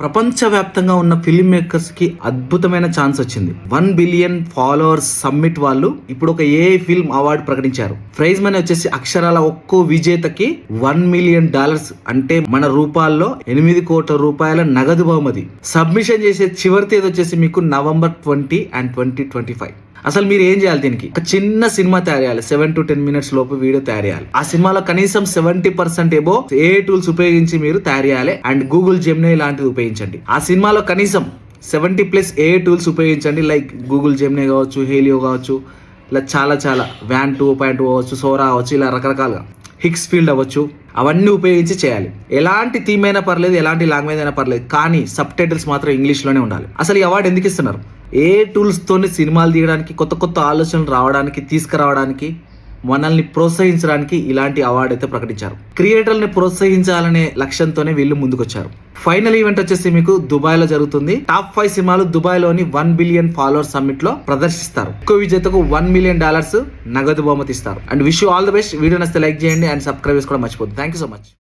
ప్రపంచవ్యాప్తంగా ఉన్న film makers కి అద్భుతమైన ఛాన్స్ వచ్చింది. 1 బిలియన్ ఫాలోవర్స్ సమ్మిట్ వాళ్ళు ఇప్పుడు ఒక ఏఐ ఫిల్మ్ అవార్డు ప్రకటించారు. ప్రైజ్ మనీ వచ్చేసి అక్షరాల ఒక్కో విజేతకి $1 మిలియన్, అంటే మన రూపాల్లో 8 కోట్ల రూపాయల నగదు బహుమతి. సబ్మిషన్ చేసే చివరి తేదీ వచ్చేసి మీకు November 20 and 2025. అసలు మీరు ఏం చేయాలి? దీనికి ఒక చిన్న సినిమా తయారు చేయాలి. 7 to 10 minutes లోపు వీడియో తయారు చేయాలి. ఆ సినిమాలో కనీసం 70% ఏబో ఏ టూల్స్ ఉపయోగించి మీరు తయారు చేయాలి. అండ్ గూగుల్ జెమినీ లాంటిది ఉపయోగించండి. ఆ సినిమాలో కనీసం 70+ ఏ టూల్స్ ఉపయోగించండి. లైక్ గూగుల్ జెమినీ కావచ్చు, హేలియో కావచ్చు, ఇలా చాలా వ్యాన్ 2.2 అవ్వచ్చు, సోరా అవ్వచ్చు, ఇలా రకరకాలుగా హిక్స్ ఫీల్డ్ అవ్వచ్చు. అవన్నీ ఉపయోగించి చేయాలి. ఎలాంటి థీమ్ అయినా పర్లేదు, ఎలాంటి లాంగ్వేజ్ అయినా పర్లేదు, కానీ సబ్ టైటిల్స్ మాత్రం ఇంగ్లీష్లోనే ఉండాలి. అసలు ఈ అవార్డు ఎందుకు ఇస్తున్నారు? ఏ టూల్స్ తోని సినిమాలు తీయడానికి, కొత్త ఆలోచనలు రావడానికి, తీసుకురావడానికి, మనల్ని ప్రోత్సహించడానికి ఇలాంటి అవార్డు అయితే ప్రకటించారు. క్రియేటర్ని ప్రోత్సహించాలనే లక్ష్యంతోనే వీళ్ళు ముందుకొచ్చారు. ఫైనల్ ఈవెంట్ వచ్చేసి మీకు దుబాయ్ లో జరుగుతుంది. టాప్ 5 సినిమాలు దుబాయ్ లోని 1 బిలియన్ ఫాలోవర్స్ సమ్మిట్ లో ప్రదర్శిస్తారు. ఒక్కో విజేతకు $1 మిలియన్ నగదు బహుమతి ఇస్తారు. And wish you all the best. Video నచ్చితే లైక్ చేయండి అండ్ సబ్స్క్రైబ్ చేసుకోవడం మర్చిపోద్దు. Thank you so much.